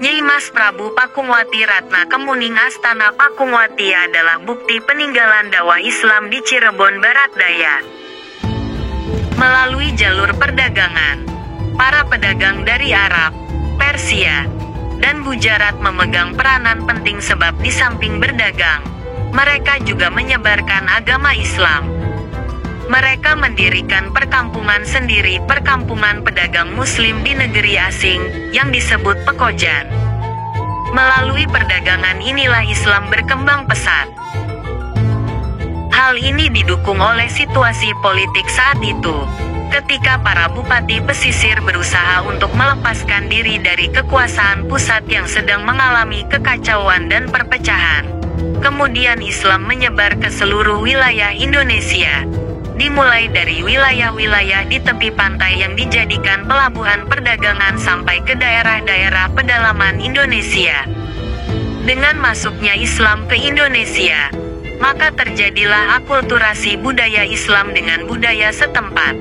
Nyai Mas Prabu Pakungwati Ratna Kemuning Astana Pakungwati adalah bukti peninggalan dakwah Islam di Cirebon Barat Daya. Melalui jalur perdagangan, para pedagang dari Arab, Persia, dan Gujarat memegang peranan penting sebab di samping berdagang, mereka juga menyebarkan agama Islam. Mereka mendirikan perkampungan sendiri, perkampungan pedagang muslim di negeri asing, yang disebut Pekojan. Melalui perdagangan inilah Islam berkembang pesat. Hal ini didukung oleh situasi politik saat itu, ketika para bupati pesisir berusaha untuk melepaskan diri dari kekuasaan pusat yang sedang mengalami kekacauan dan perpecahan. Kemudian Islam menyebar ke seluruh wilayah Indonesia, dimulai dari wilayah-wilayah di tepi pantai yang dijadikan pelabuhan perdagangan sampai ke daerah-daerah pedalaman Indonesia. Dengan masuknya Islam ke Indonesia, maka terjadilah akulturasi budaya Islam dengan budaya setempat.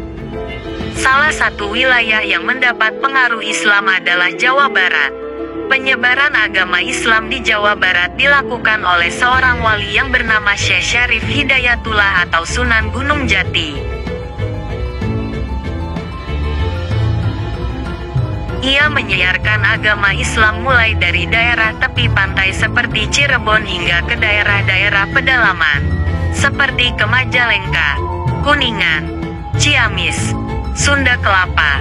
Salah satu wilayah yang mendapat pengaruh Islam adalah Jawa Barat. Penyebaran agama Islam di Jawa Barat dilakukan oleh seorang wali yang bernama Syekh Syarif Hidayatullah atau Sunan Gunung Jati. Ia menyiarkan agama Islam mulai dari daerah tepi pantai seperti Cirebon hingga ke daerah-daerah pedalaman, seperti ke Majalengka, Kuningan, Ciamis, Sunda Kelapa,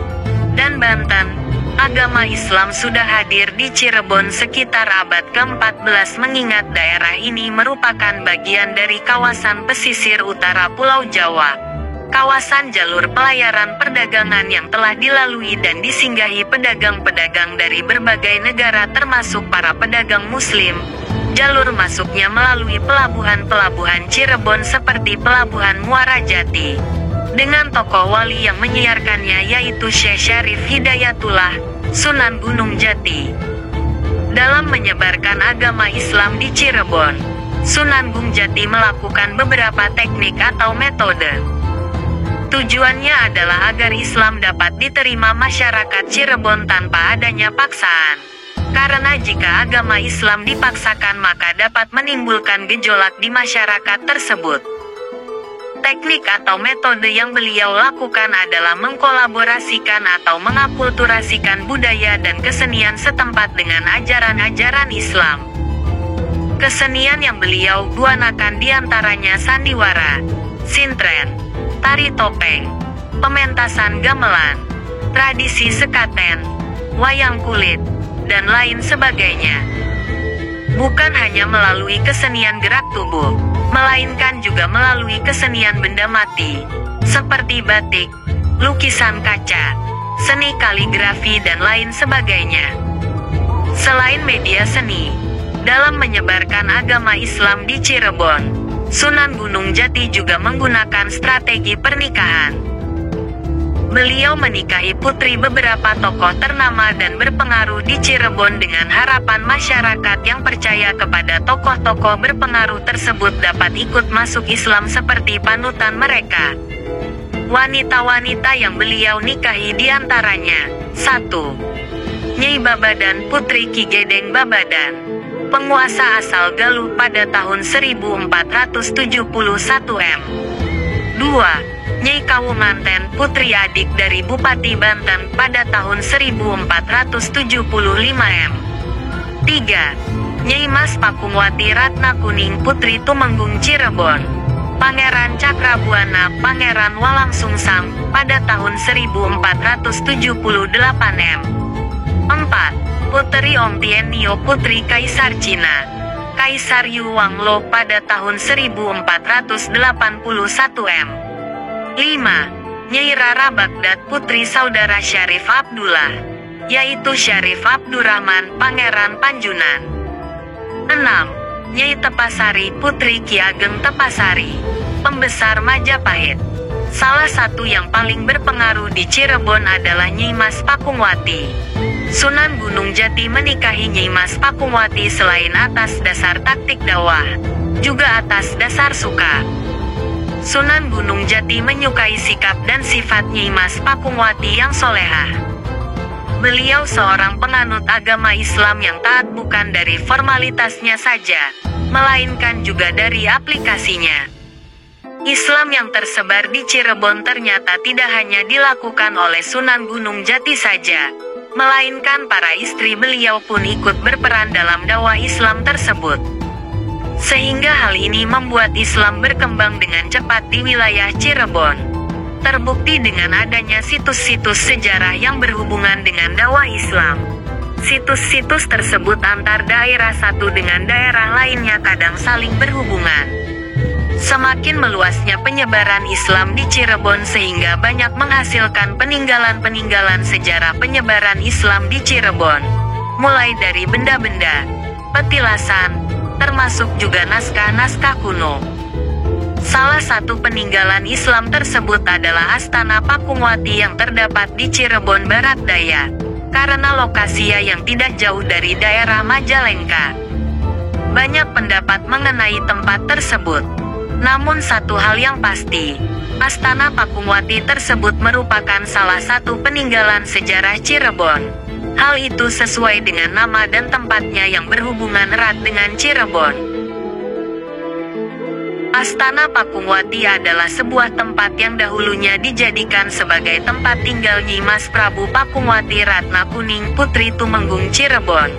dan Banten. Agama Islam sudah hadir di Cirebon sekitar abad ke-14 mengingat daerah ini merupakan bagian dari kawasan pesisir utara Pulau Jawa. Kawasan jalur pelayaran perdagangan yang telah dilalui dan disinggahi pedagang-pedagang dari berbagai negara termasuk para pedagang muslim. Jalur masuknya melalui pelabuhan-pelabuhan Cirebon seperti Pelabuhan Muara Jati, dengan tokoh wali yang menyiarkannya yaitu Syekh Syarif Hidayatullah, Sunan Gunung Jati. Dalam menyebarkan agama Islam di Cirebon, Sunan Gunung Jati melakukan beberapa teknik atau metode. Tujuannya adalah agar Islam dapat diterima masyarakat Cirebon tanpa adanya paksaan. Karena jika agama Islam dipaksakan maka dapat menimbulkan gejolak di masyarakat tersebut. Teknik atau metode yang beliau lakukan adalah mengkolaborasikan atau mengakulturasikan budaya dan kesenian setempat dengan ajaran-ajaran Islam. Kesenian yang beliau gunakan diantaranya sandiwara, sintren, tari topeng, pementasan gamelan, tradisi sekaten, wayang kulit, dan lain sebagainya. Bukan hanya melalui kesenian gerak tubuh, melainkan juga melalui kesenian benda mati, seperti batik, lukisan kaca, seni kaligrafi dan lain sebagainya. Selain media seni, dalam menyebarkan agama Islam di Cirebon, Sunan Gunung Jati juga menggunakan strategi pernikahan. Beliau menikahi putri beberapa tokoh ternama dan berpengaruh di Cirebon dengan harapan masyarakat yang percaya kepada tokoh-tokoh berpengaruh tersebut dapat ikut masuk Islam seperti panutan mereka. Wanita-wanita yang beliau nikahi diantaranya: 1. Nyai Babadan Putri Ki Gedeng Babadan, penguasa asal Galuh pada tahun 1471 M. 2. Nyai Kawumanten Putri adik dari Bupati Banten pada tahun 1475 M. 3. Nyai Mas Pakungwati Ratna Kuning Putri Tumenggung Cirebon, Pangeran Cakrabuana Pangeran Walangsungsang pada tahun 1478 M. 4. Putri Om Tienio Putri Kaisar Cina, Kaisar Yuwanglo pada tahun 1481 M. 5. Nyai Rara Baghdad Putri Saudara Syarif Abdullah, yaitu Syarif Abdurrahman Pangeran Panjunan. 6. Nyai Tepasari Putri Ki Ageng Tepasari, Pembesar Majapahit. Salah satu yang paling berpengaruh di Cirebon adalah Nyai Mas Pakungwati. Sunan Gunung Jati menikahi Nyai Mas Pakungwati selain atas dasar taktik dakwah, juga atas dasar suka. Sunan Gunung Jati menyukai sikap dan sifat Nyai Mas Pakungwati yang solehah. Beliau seorang penganut agama Islam yang taat bukan dari formalitasnya saja, melainkan juga dari aplikasinya. Islam yang tersebar di Cirebon ternyata tidak hanya dilakukan oleh Sunan Gunung Jati saja, melainkan para istri beliau pun ikut berperan dalam dakwah Islam tersebut. Sehingga hal ini membuat Islam berkembang dengan cepat di wilayah Cirebon. Terbukti dengan adanya situs-situs sejarah yang berhubungan dengan dakwah Islam. Situs-situs tersebut antar daerah satu dengan daerah lainnya kadang saling berhubungan. Semakin meluasnya penyebaran Islam di Cirebon sehingga banyak menghasilkan peninggalan-peninggalan sejarah penyebaran Islam di Cirebon. Mulai dari benda-benda, petilasan, termasuk juga naskah-naskah kuno. Salah satu peninggalan Islam tersebut adalah Astana Pakungwati yang terdapat di Cirebon Barat Daya, karena lokasinya yang tidak jauh dari daerah Majalengka. Banyak pendapat mengenai tempat tersebut. Namun satu hal yang pasti, Astana Pakungwati tersebut merupakan salah satu peninggalan sejarah Cirebon. Hal itu sesuai dengan nama dan tempatnya yang berhubungan erat dengan Cirebon. Astana Pakungwati adalah sebuah tempat yang dahulunya dijadikan sebagai tempat tinggal Nyi Mas Prabu Pakungwati Ratna Kuning Putri Tumenggung Cirebon,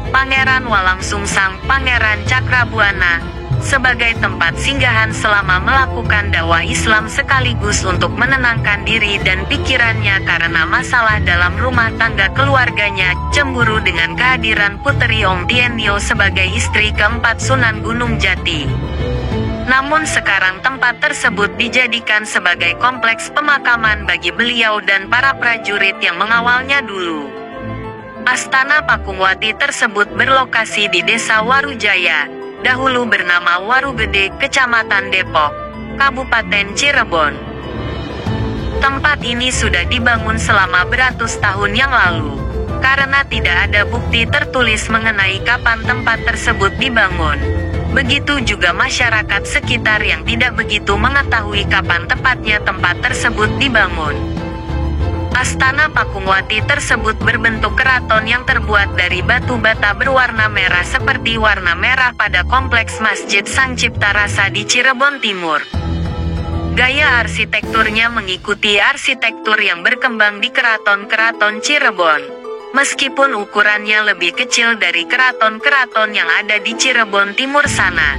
Pangeran Walangsungsang Pangeran Cakrabuana, sebagai tempat singgahan selama melakukan dakwah Islam sekaligus untuk menenangkan diri dan pikirannya karena masalah dalam rumah tangga keluarganya, cemburu dengan kehadiran Puteri Ong Tienyo sebagai istri keempat Sunan Gunung Jati. Namun sekarang tempat tersebut dijadikan sebagai kompleks pemakaman bagi beliau dan para prajurit yang mengawalnya dulu. Astana Pakungwati tersebut berlokasi di Desa Warujaya, dahulu bernama Warugede, Kecamatan Depok, Kabupaten Cirebon. Tempat ini sudah dibangun selama beratus tahun yang lalu. Karena tidak ada bukti tertulis mengenai kapan tempat tersebut dibangun. Begitu juga masyarakat sekitar yang tidak begitu mengetahui kapan tepatnya tempat tersebut dibangun. Astana Pakungwati tersebut berbentuk keraton yang terbuat dari batu bata berwarna merah seperti warna merah pada kompleks Masjid Sang Cipta Rasa di Cirebon Timur. Gaya arsitekturnya mengikuti arsitektur yang berkembang di keraton-keraton Cirebon. Meskipun ukurannya lebih kecil dari keraton-keraton yang ada di Cirebon Timur sana.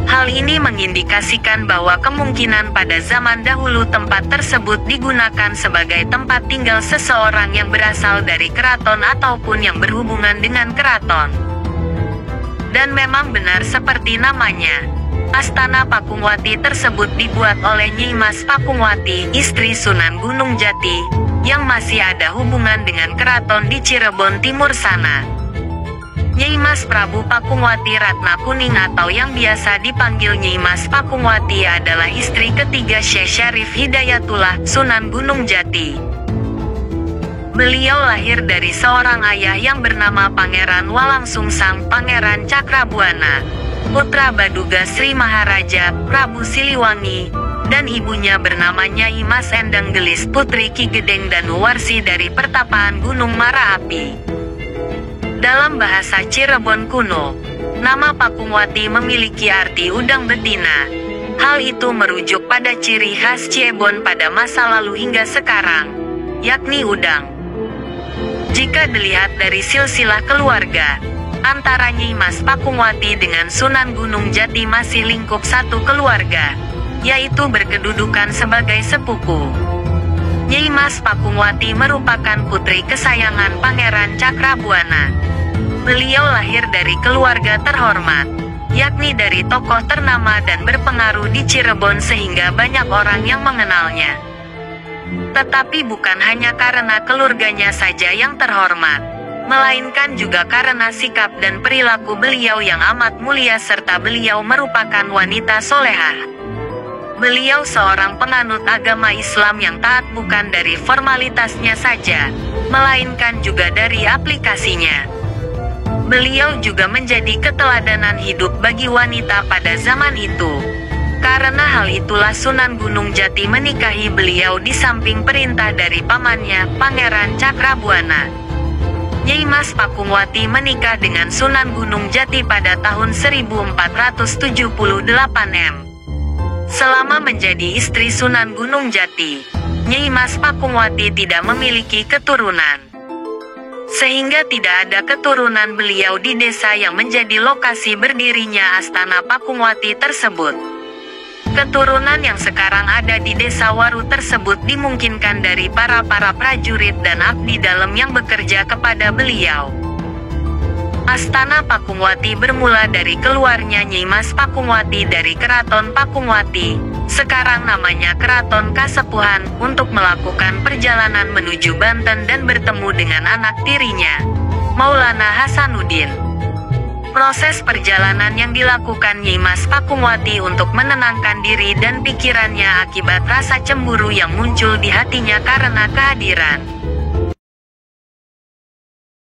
Hal ini mengindikasikan bahwa kemungkinan pada zaman dahulu tempat tersebut digunakan sebagai tempat tinggal seseorang yang berasal dari keraton ataupun yang berhubungan dengan keraton. Dan memang benar seperti namanya. Astana Pakungwati tersebut dibuat oleh Nyi Mas Pakungwati, istri Sunan Gunung Jati, yang masih ada hubungan dengan keraton di Cirebon Timur sana. Nyi Mas Prabu Pakungwati Ratna Kuning atau yang biasa dipanggil Nyi Mas Pakungwati adalah istri ketiga Syekh Syarif Hidayatullah, Sunan Gunung Jati. Beliau lahir dari seorang ayah yang bernama Pangeran Walangsungsang Pangeran Cakrabuana, putra Baduga Sri Maharaja Prabu Siliwangi, dan ibunya bernama Nyai Mas Endang Gelis Putri Ki Gedeng Danuwarsi dari pertapaan Gunung Marapi. Dalam bahasa Cirebon kuno, nama Pakungwati memiliki arti udang betina. Hal itu merujuk pada ciri khas Cirebon pada masa lalu hingga sekarang, yakni udang. Jika dilihat dari silsilah keluarga, antara Nyi Mas Pakungwati dengan Sunan Gunung Jati masih lingkup satu keluarga, yaitu berkedudukan sebagai sepupu. Nyi Mas Pakungwati merupakan putri kesayangan Pangeran Cakrabuana. Beliau lahir dari keluarga terhormat, yakni dari tokoh ternama dan berpengaruh di Cirebon sehingga banyak orang yang mengenalnya. Tetapi bukan hanya karena keluarganya saja yang terhormat, melainkan juga karena sikap dan perilaku beliau yang amat mulia serta beliau merupakan wanita solehah. Beliau seorang penganut agama Islam yang taat bukan dari formalitasnya saja, melainkan juga dari aplikasinya. Beliau juga menjadi keteladanan hidup bagi wanita pada zaman itu. Karena hal itulah Sunan Gunung Jati menikahi beliau di samping perintah dari pamannya, Pangeran Cakrabuana. Nyai Mas Pakungwati menikah dengan Sunan Gunung Jati pada tahun 1478 M. Selama menjadi istri Sunan Gunung Jati, Nyai Mas Pakungwati tidak memiliki keturunan. Sehingga tidak ada keturunan beliau di desa yang menjadi lokasi berdirinya Astana Pakungwati tersebut. Keturunan yang sekarang ada di desa Waru tersebut dimungkinkan dari para prajurit dan abdi dalam yang bekerja kepada beliau. Astana Pakungwati bermula dari keluarnya Nyai Mas Pakungwati dari Keraton Pakungwati, sekarang namanya Keraton Kasepuhan, untuk melakukan perjalanan menuju Banten dan bertemu dengan anak tirinya, Maulana Hasanuddin. Proses perjalanan yang dilakukan Nyai Mas Pakungwati untuk menenangkan diri dan pikirannya akibat rasa cemburu yang muncul di hatinya karena kehadiran